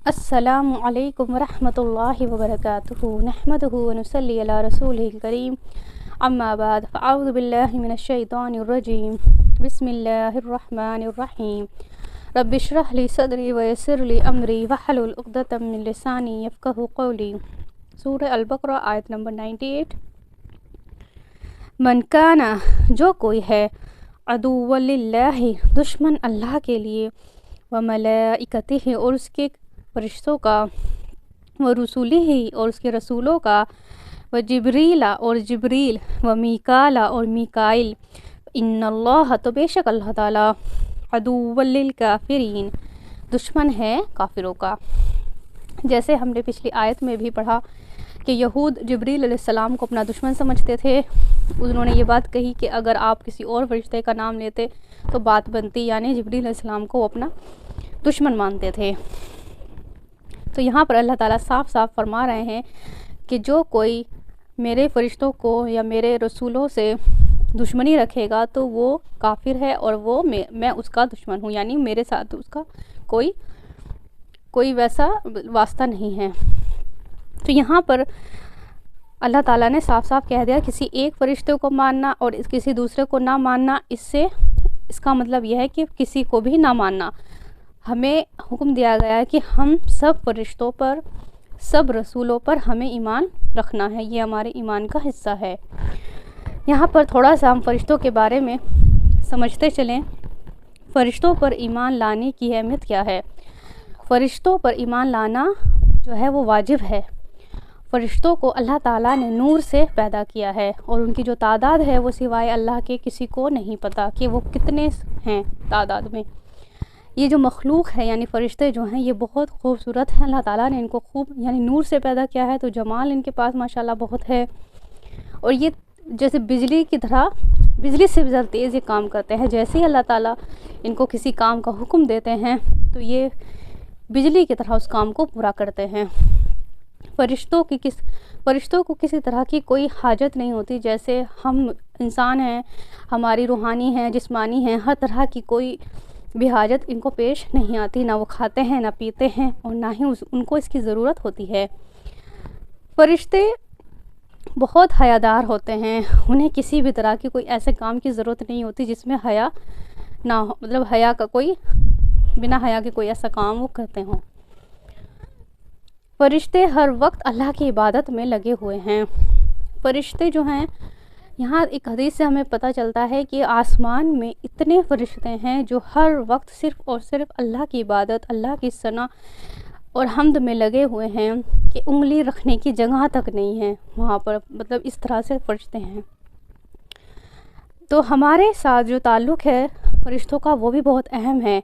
السلام علیکم ورحمۃ اللہ وبرکاتہ نحمدہ ونصلی علی رسولہ الکریم اما بعد فاعوذ باللہ من الشیطان الرجیم بسم اللہ الرحمن الرحیم رب اشرح لی صدری ویسر لی امری واحلل عقدۃ من لسانی یفقہوا قولی۔ سورہ البقرہ آیت نمبر 98۔ من کانا، جو کوئی ہے، عدو للہ، دشمن اللہ کے لیے، وملائکتہ، اور اس کے فرشتوں کا، ورسولہ، اور اس کے رسولوں کا، وجبریل، اور جبریل، ومیکال، اور میکائل، ان اللہ، تو بے شک اللہ تعالیٰ، عدو للکافرین، دشمن ہے کافروں کا۔ جیسے ہم نے پچھلی آیت میں بھی پڑھا کہ یہود جبریل علیہ السلام کو اپنا دشمن سمجھتے تھے۔ انہوں نے یہ بات کہی کہ اگر آپ کسی اور فرشتے کا نام لیتے تو بات بنتی، یعنی جبریل علیہ السلام کو وہ اپنا دشمن مانتے تھے۔ تو یہاں پر اللہ تعالیٰ صاف صاف فرما رہے ہیں کہ جو کوئی میرے فرشتوں کو یا میرے رسولوں سے دشمنی رکھے گا تو وہ کافر ہے، اور وہ میں اس کا دشمن ہوں، یعنی میرے ساتھ اس کا کوئی ویسا واسطہ نہیں ہے۔ تو یہاں پر اللہ تعالیٰ نے صاف صاف کہہ دیا کسی ایک فرشتے کو ماننا اور کسی دوسرے کو نہ ماننا، اس کا مطلب یہ ہے کہ کسی کو بھی نہ ماننا۔ ہمیں حکم دیا گیا ہے کہ ہم سب فرشتوں پر، سب رسولوں پر ہمیں ایمان رکھنا ہے، یہ ہمارے ایمان کا حصہ ہے۔ یہاں پر تھوڑا سا ہم فرشتوں کے بارے میں سمجھتے چلیں۔ فرشتوں پر ایمان لانے کی اہمیت کیا ہے؟ فرشتوں پر ایمان لانا جو ہے وہ واجب ہے۔ فرشتوں کو اللہ تعالیٰ نے نور سے پیدا کیا ہے، اور ان کی جو تعداد ہے وہ سوائے اللہ کے کسی کو نہیں پتہ کہ وہ کتنے ہیں تعداد میں۔ یہ جو مخلوق ہے یعنی فرشتے جو ہیں یہ بہت خوبصورت ہیں۔ اللہ تعالیٰ نے ان کو خوب یعنی نور سے پیدا کیا ہے، تو جمال ان کے پاس ماشاءاللہ بہت ہے، اور یہ جیسے بجلی کی طرح، بجلی سے بھی زیادہ تیز یہ کام کرتے ہیں۔ جیسے ہی اللہ تعالیٰ ان کو کسی کام کا حکم دیتے ہیں تو یہ بجلی کی طرح اس کام کو پورا کرتے ہیں۔ فرشتوں کو کسی طرح کی کوئی حاجت نہیں ہوتی، جیسے ہم انسان ہیں، ہماری روحانی ہیں، جسمانی ہیں، ہر طرح کی کوئی بھی حاجت ان کو پیش نہیں آتی، نہ وہ کھاتے ہیں، نہ پیتے ہیں، اور نہ ہی ان کو اس کی ضرورت ہوتی ہے۔ فرشتے بہت حیادار ہوتے ہیں، انہیں کسی بھی طرح کی کوئی ایسے کام کی ضرورت نہیں ہوتی جس میں حیا نہ ہو، مطلب حیا کا بنا حیا کے کوئی ایسا کام وہ کرتے ہوں۔ فرشتے ہر وقت اللہ کی عبادت میں لگے ہوئے ہیں۔ فرشتے جو ہیں، یہاں ایک حدیث سے ہمیں پتہ چلتا ہے کہ آسمان میں اتنے فرشتے ہیں جو ہر وقت صرف اور صرف اللہ کی عبادت، اللہ کی ثنا اور حمد میں لگے ہوئے ہیں کہ انگلی رکھنے کی جگہ تک نہیں ہے وہاں پر، مطلب اس طرح سے فرشتے ہیں۔ تو ہمارے ساتھ جو تعلق ہے فرشتوں کا وہ بھی بہت اہم ہے۔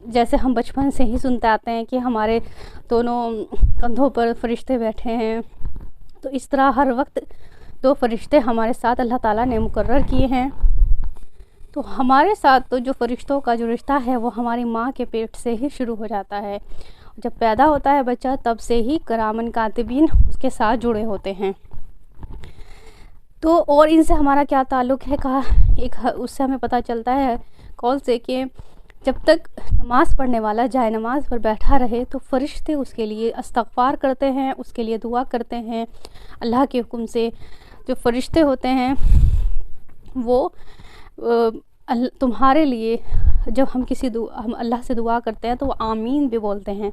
جیسے ہم بچپن سے ہی سنتے آتے ہیں کہ ہمارے دونوں کندھوں پر فرشتے بیٹھے ہیں، تو اس طرح ہر وقت دو فرشتے ہمارے ساتھ اللہ تعالیٰ نے مقرر کیے ہیں۔ تو ہمارے ساتھ تو جو فرشتوں کا جو رشتہ ہے وہ ہماری ماں کے پیٹ سے ہی شروع ہو جاتا ہے۔ جب پیدا ہوتا ہے بچہ تب سے ہی کرامن کاتبین اس کے ساتھ جڑے ہوتے ہیں۔ تو اور ان سے ہمارا کیا تعلق ہے، اس سے ہمیں پتہ چلتا ہے قول سے کہ جب تک نماز پڑھنے والا جائے نماز پر بیٹھا رہے تو فرشتے اس کے لیے استغفار کرتے ہیں، اس کے لیے دعا کرتے ہیں اللہ کے حکم سے۔ جو فرشتے ہوتے ہیں وہ تمہارے لیے جب ہم اللہ سے دعا کرتے ہیں تو وہ آمین بھی بولتے ہیں۔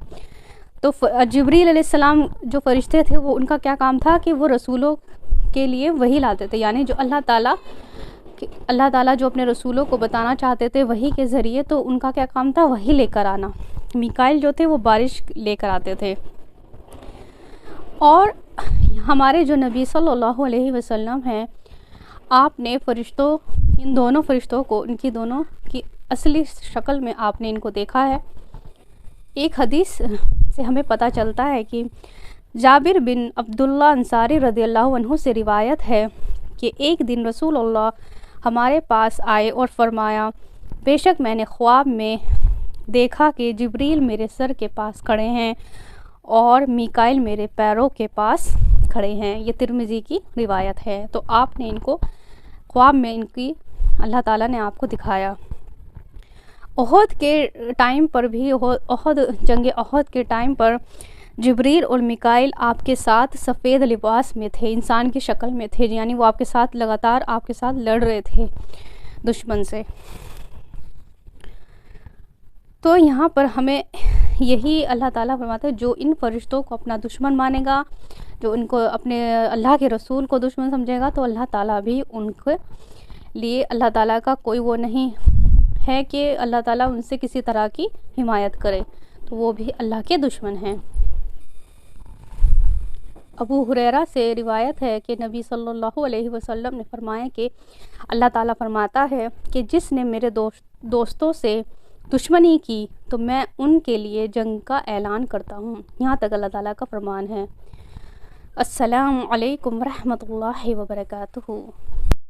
تو جبریل علیہ السلام جو فرشتے تھے وہ ان کا کیا کام تھا کہ وہ رسولوں کے لیے وحی لاتے تھے، یعنی جو اللہ تعالیٰ جو اپنے رسولوں کو بتانا چاہتے تھے وحی کے ذریعے، تو ان کا کیا کام تھا، وحی لے کر آنا۔ میکائل جو تھے وہ بارش لے کر آتے تھے۔ اور ہمارے جو نبی صلی اللہ علیہ وسلم ہیں، آپ نے ان دونوں فرشتوں کو ان کی دونوں کی اصلی شکل میں آپ نے ان کو دیکھا ہے۔ ایک حدیث سے ہمیں پتہ چلتا ہے کہ جابر بن عبداللہ انصاری رضی اللہ عنہ سے روایت ہے کہ ایک دن رسول اللہ ہمارے پاس آئے اور فرمایا، بے شک میں نے خواب میں دیکھا کہ جبریل میرے سر کے پاس کھڑے ہیں اور میکائل میرے پیروں کے پاس کھڑے ہیں۔ یہ ترمذی کی روایت ہے۔ تو آپ نے ان کو خواب میں اللہ تعالیٰ نے آپ کو دکھایا۔ احد کے ٹائم پر بھی جنگ احد کے ٹائم پر جبریل اور میکائیل آپ کے ساتھ سفید لباس میں تھے، انسان کی شکل میں تھے، یعنی وہ آپ کے ساتھ لگاتار آپ کے ساتھ لڑ رہے تھے دشمن سے۔ تو یہاں پر ہمیں یہی اللہ تعالیٰ فرماتے ہیں جو ان فرشتوں کو اپنا دشمن مانے گا، جو ان کو اپنے اللہ کے رسول کو دشمن سمجھے گا، تو اللہ تعالیٰ بھی ان کے لیے، اللہ تعالیٰ کا کوئی وہ نہیں ہے کہ اللہ تعالیٰ ان سے کسی طرح کی حمایت کرے، تو وہ بھی اللہ کے دشمن ہیں۔ ابو ہریرہ سے روایت ہے کہ نبی صلی اللہ علیہ وسلم نے فرمایا کہ اللہ تعالیٰ فرماتا ہے کہ جس نے میرے دوستوں سے دشمنی کی تو میں ان کے لیے جنگ کا اعلان کرتا ہوں۔ یہاں تک اللہ تعالیٰ کا فرمان ہے۔ السلام علیکم ورحمۃ اللہ وبرکاتہ۔